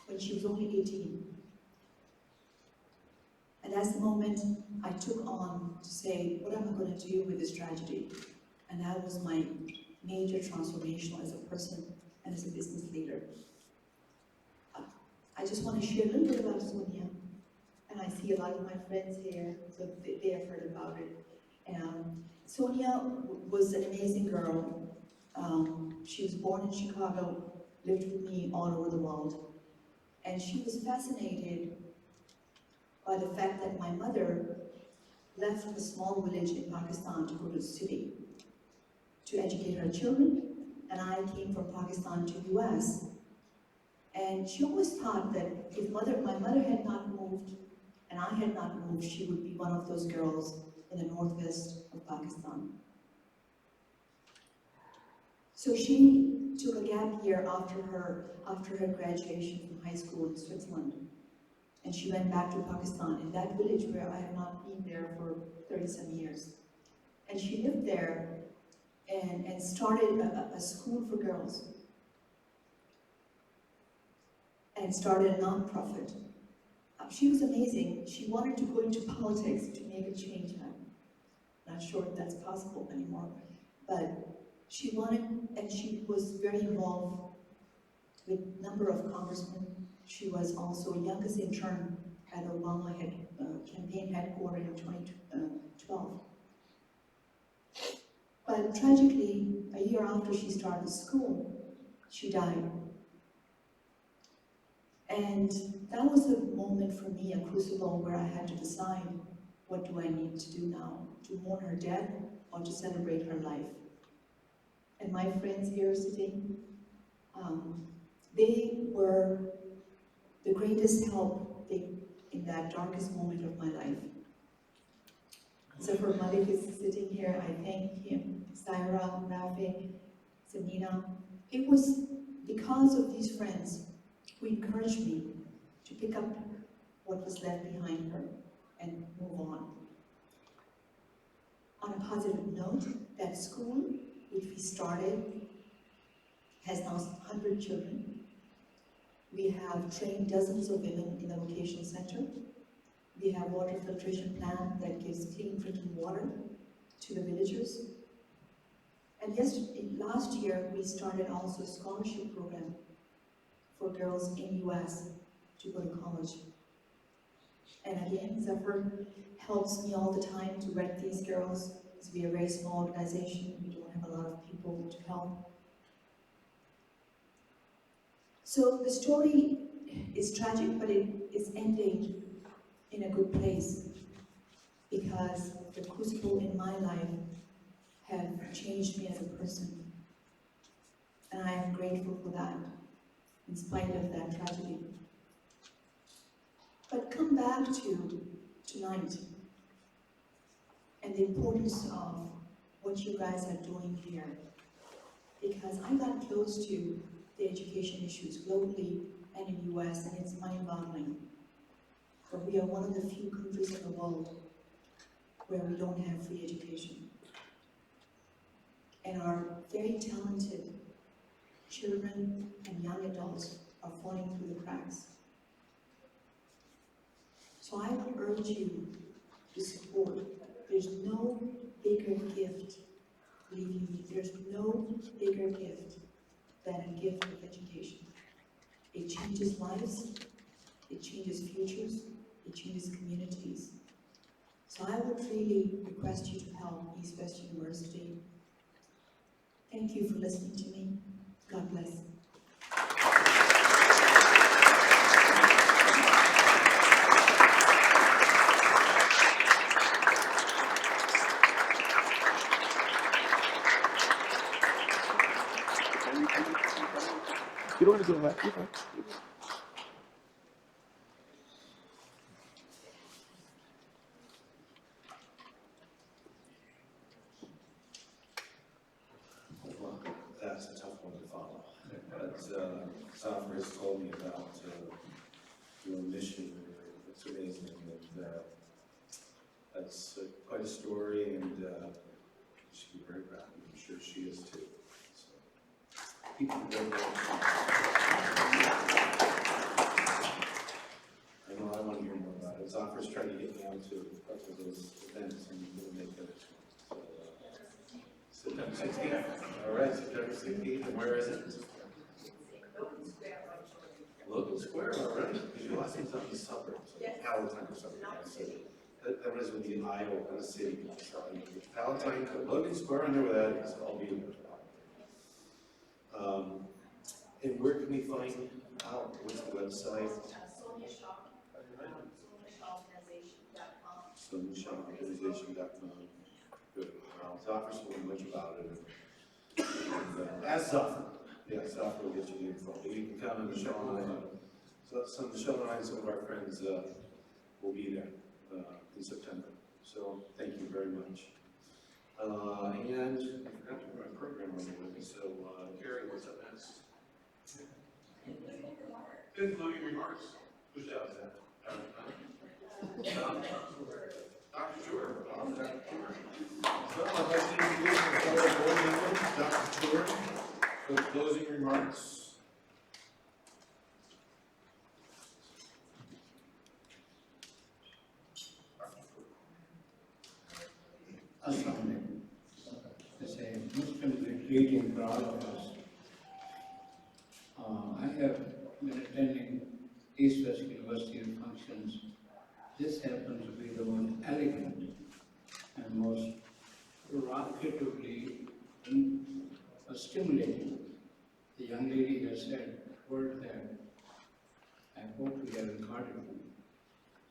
when she was only 18. And that's the moment I took on to say, what am I going to do with this tragedy? And that was my major transformation as a person and as a business leader. I just want to share a little bit about Sonia. And I see a lot of my friends here, so they have heard about it. Sonia was an amazing girl. She was born in Chicago, lived with me all over the world. And she was fascinated by the fact that my mother left a small village in Pakistan to go to the city to educate her children, and I came from Pakistan to the US. And she always thought that if my mother had not moved and I had not moved, she would be one of those girls in the northwest of Pakistan. So she took a gap year after her graduation from high school in Switzerland. And she went back to Pakistan, in that village where I have not been there for 30-some years. And she lived there and started a school for girls. And started a non-profit. She was amazing. She wanted to go into politics to make a change. I'm not sure if that's possible anymore. But she wanted, and she was very involved with a number of congressmen. She was also youngest intern at Obama campaign headquarters in 2012. But tragically, a year after she started school, she died. And that was a moment for me, a crucible, where I had to decide, what do I need to do now? To mourn her death or to celebrate her life? And my friends here sitting, they were the greatest help in that darkest moment of my life. So for Malik is sitting here, I thank him, Saira, Rafiq, Samina. It was because of these friends who encouraged me to pick up what was left behind her and move on. On a positive note, that school, which we started, has now 100 children. We have trained dozens of women in the vocational center. We have water filtration plant that gives clean drinking water to the villagers. And last year, we started also a scholarship program for girls in US to go to college. And again, Zephyr helps me all the time to vet these girls, because we are a very small organization. We don't have a lot of people to help. So the story is tragic, but it is ending in a good place, because the crucible in my life have changed me as a person. And I am grateful for that, in spite of that tragedy. But come back to tonight and the importance of what you guys are doing here. Because I got close to the education issues globally and in the US, and it's mind-boggling. But we are one of the few countries in the world where we don't have free education. And our very talented children and young adults are falling through the cracks. So I would urge you to support. There's no bigger gift, believe me, there's no bigger gift than a gift of education. It changes lives, it changes futures, it changes communities. So I would really request you to help East West University. Thank you for listening to me. God bless. You don't want to go back. You're fine. Well, that's a tough one to follow. But Zafar has told me about your mission. It's amazing, and that's quite a story, and you should be very proud. I'm sure she is too. So, keep it going. I know I want to hear more about it. Zafar's trying to get me out to a couple of those events, and we'll make that a so, September 16th. All right, September 16th, and where is it? Logan Square, all right. Because you lost me out in the suburbs, like Palatine or something. So that was with the Iowa, kind of city. So, Palatine, Logan Square, I know where that is. I'll be there. And where can we find out? What's the website? SoniaShahOrganization.com. Good. Zafar spoke much about it. And, ask Zafar. Yeah, Zafar will get you the info. You can come and Michelle and I, Michelle and I and some of our friends will be there in September. So thank you very much. And I forgot to put my program on the way. So Gary, what's up next? Concluding remarks. Who's out there? Dr. Stewart. Dr. Stewart. So I'd like to introduce our fellow board members, Dr. Stewart, for the closing remarks. Assalamu alaikum. As a Muslim retreating for all of us, I have been attending East West University functions. This happens to be the most elegant and most provocatively stimulating. The young lady has said word there. I hope we have recorded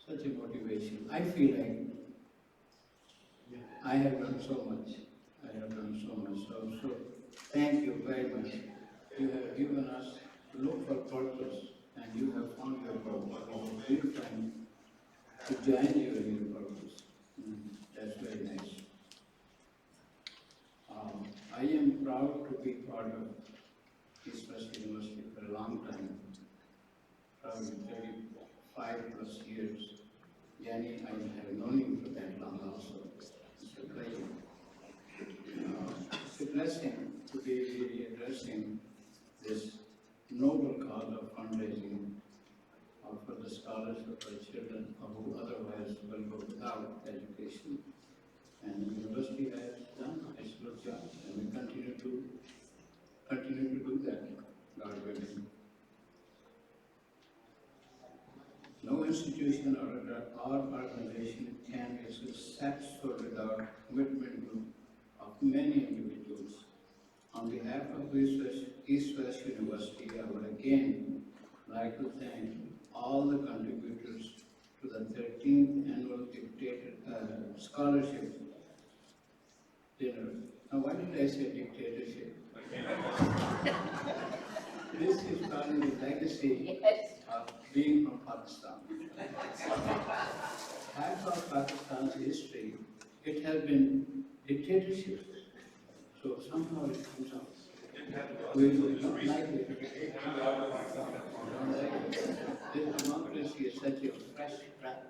such a motivation. I feel like I have done so much. I have done so much. So thank you very much. You have given us to look for purpose, and you have found your purpose. We are trying to join you in your purpose. That's very nice. I am proud to be part of East West University for a long time, probably 35 plus years. Yanni, I have known you for that long also. It's a pleasure. It's a blessing to be really addressing this noble cause of fundraising for the scholarship for children who otherwise will go without education. And the university has done a excellent job, and we continue to do that, God willing. No institution or organization can be successful without commitment of many individuals. On behalf of East West University, I would again like to thank all the contributors to the 13th annual scholarship dinner. Now, why did I say dictatorship? This is probably the legacy of being from Pakistan. Half of Pakistan's history, it has been dictatorship. So somehow it comes out. We don't like it. This democracy is such a fresh breath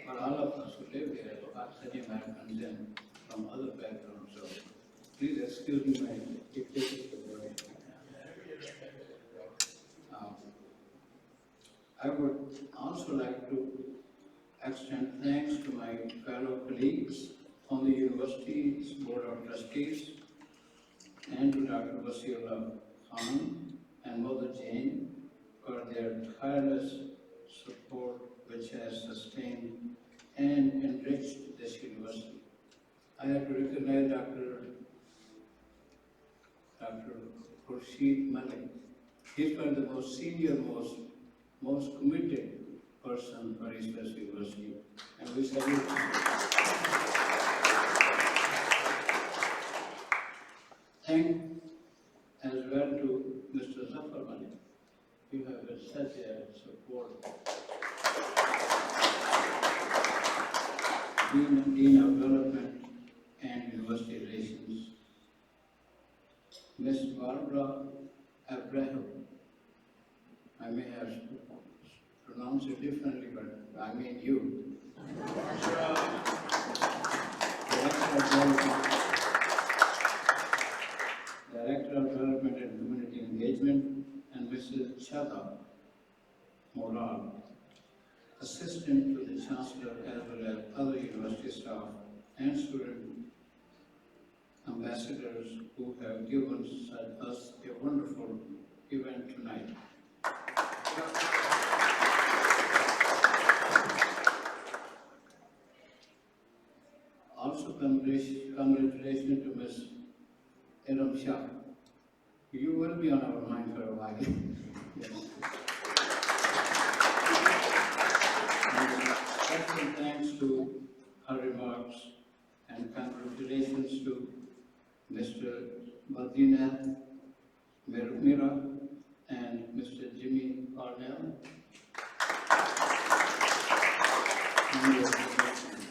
for all of us who live here, Pakistani Americans and from other backgrounds. So please excuse me my dictatorship word. I would also like to extend thanks to my fellow colleagues on the university's Board of Trustees and to Dr. Wasiullah Khan and Mother Jane for their tireless support which has sustained and enriched this university. I have to recognize Dr. Khurshid Malik. He's one of the most senior, most committed person for East West University, and we salute him. Thank as well to Mr. Zafar Malik. You have been such a support. Dean of Development and University Relations. Ms. Barbara Abraham. I may have pronounced it differently, but I mean you. Director of Development and Community Engagement, and Mrs. Shah Moral, Assistant to the Chancellor as well as other university staff and student ambassadors who have given us a wonderful event tonight. Also, congratulations to Ms. Shah. You will be on our mind for a while. Yes. And special thanks to her remarks and congratulations to Mr. Badina Mira and Mr. Jimmy Parnell. And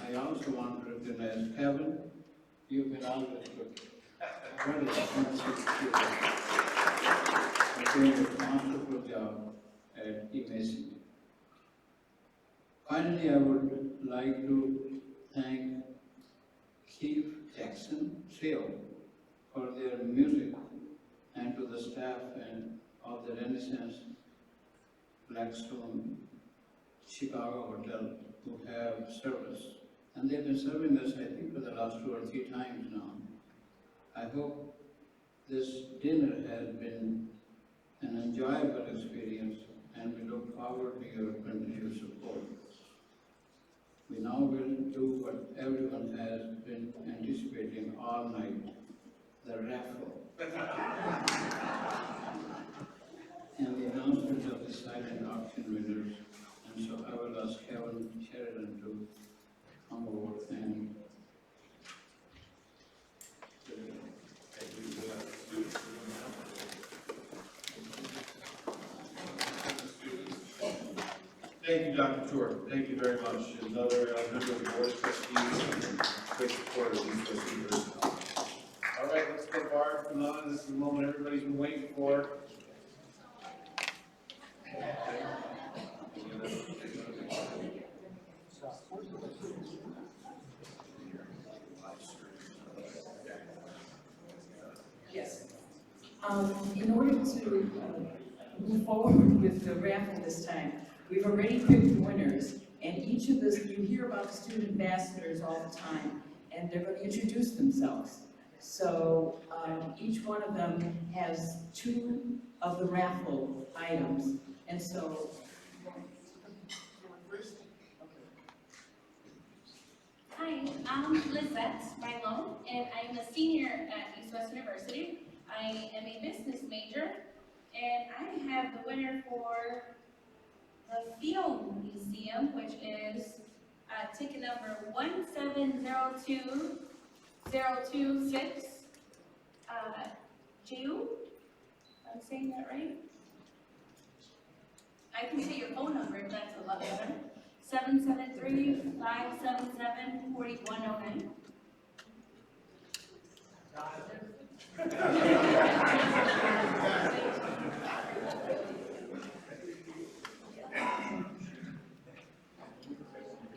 I also want to recognize Kevin. You've been always good. What a doing a wonderful job at eMason. Finally, I would like to thank Keith Jackson Trio for their music and to the staff and of the Renaissance Blackstone Chicago Hotel who have served us. And they've been serving us, I think, for the last 2 or 3 times now. I hope this dinner has been an enjoyable experience and we look forward to your continued support. We now will do what everyone has been anticipating all night, the raffle. And the announcement of the silent auction winners. And so I will ask Kevin Sheridan to come over and Thank you, Dr. Tour. Thank you very much. Another member of the Board of Trustees and great support of East West University. All right, let's get Barb on. This is the moment everybody's been waiting for. Yes. In order to move forward with the raffle this time, we've already picked the winners, and each of us, you hear about the student ambassadors all the time, and they're going to introduce themselves. So each one of them has 2 of the raffle items, and so. Hi, I'm Lizette Milo, and I'm a senior at East West University. I am a business major, and I have the winner for the Film Museum, which is ticket number 1702026. Jew? I'm saying that right? I can say your phone number if that's a lot better. 773-577-4109.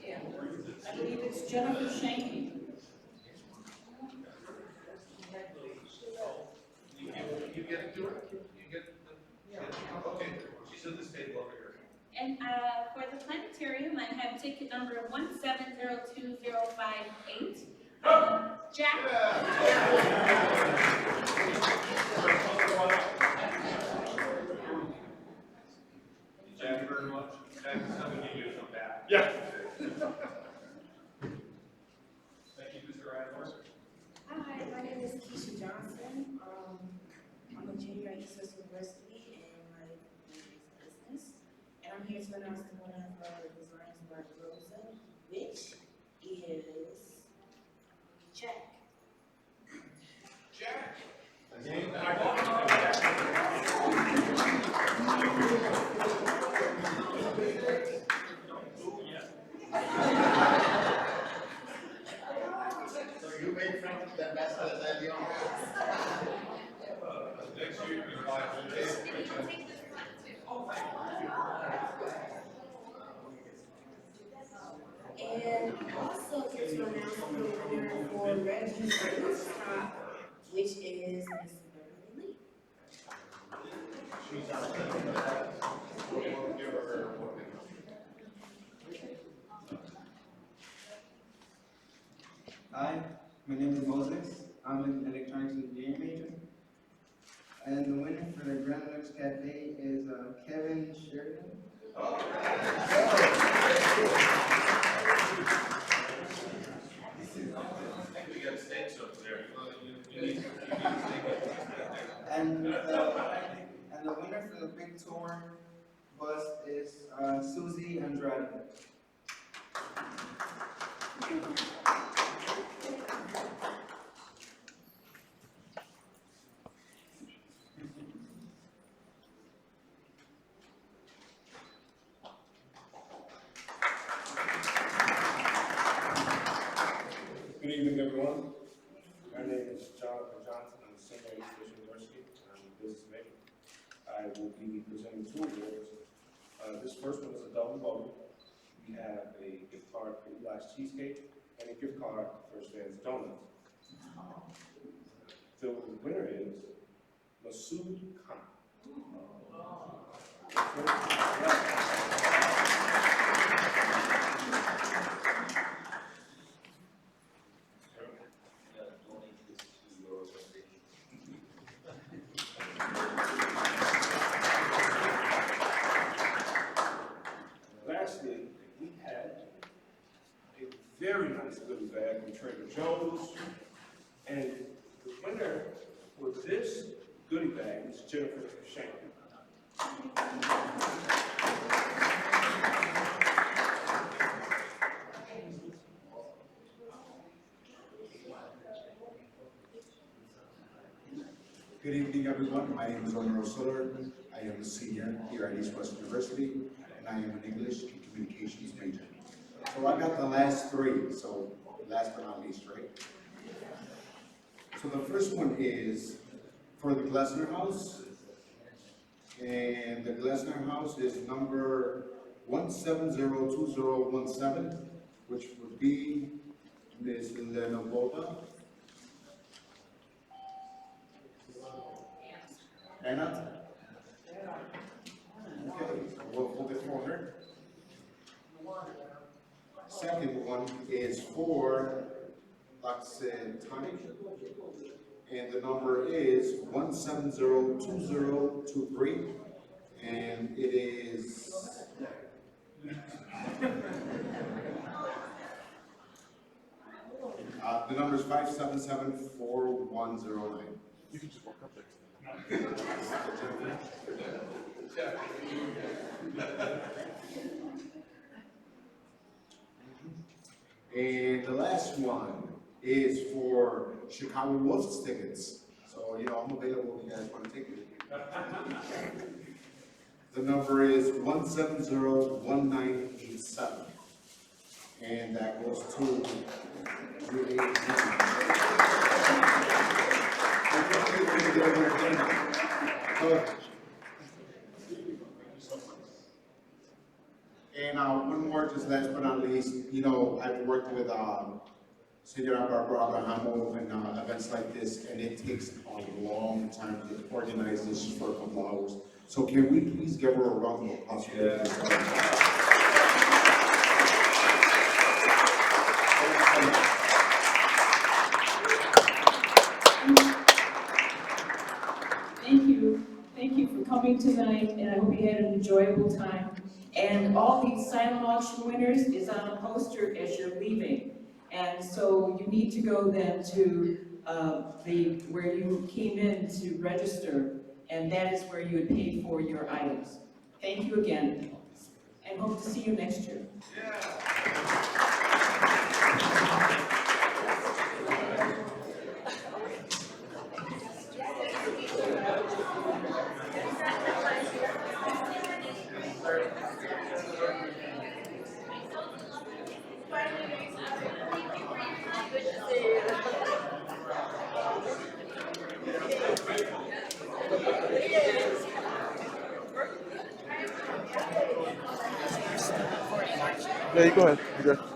Yeah, I believe it's Jennifer Shanky. You get it to her? You get the, okay, she's at this table over here. And for the planetarium, I have ticket number 1702058. Jack. Thank you very much. Jack, something you do come back. Yeah. Thank you, Mr. Radford. Hi, my name is Keisha Johnson. I'm a junior at East West University and my major is business. And I'm here to announce the winner for Designs by Rosa, which is Jack. Jack. So you made friends with the ambassadors early on? Next year, you're going to And also here to announce the winner for Reggie's Stop, which is Miss Beverly Lee. Hi, my name is Moses. I'm an electronics engineering major. And the winner for the Grand Lux Cafe is Kevin Sheridan. We got steaks up there. You need to And the winner for the big tour bus is Susie Andrade. Good evening, everyone. My name is Jonathan Johnson. I'm a senior at East West University, and I'm a business major. I will be presenting 2 awards. This first one is a double vote. we have a gift card for Eli's Cheesecake and a gift card for Stan's Donuts. The winner is Masood Khan. Lastly, we had a very nice goodie bag from Trader Joe's, and the winner for this goodie bag is Jennifer Shah. Good evening, everyone. My name is Omar Solar. I am a senior here at East West University, and I am an English and Communications major. So I got the last three, so last but not least, right? So the first one is for the Glessner House, and the Glessner House is number 1702017, which would be Ms. Lenobova. Anna? Okay, we'll hold it for her. Second one is for Laxentani, and the number is 1702023, and it is the number is 5774109. You can just walk up there. And the last one is for Chicago Wolves tickets. So, you know, I'm available if you guys want to take it. The number is 1701987. And that goes to Julie. And one more, just last but not least, you know, I've worked with Senora Barbara Abrahamo and events like this, and it takes a long time to organize this for a couple hours. So can we please give her a round of applause? Thank you for coming tonight, and I hope you had an enjoyable time. And all these silent auction winners is on a poster as you're leaving. And so you need to go then to where you came in to register, and that is where you would pay for your items. Thank you again, and hope to see you next year. Yeah, you go ahead. You're good.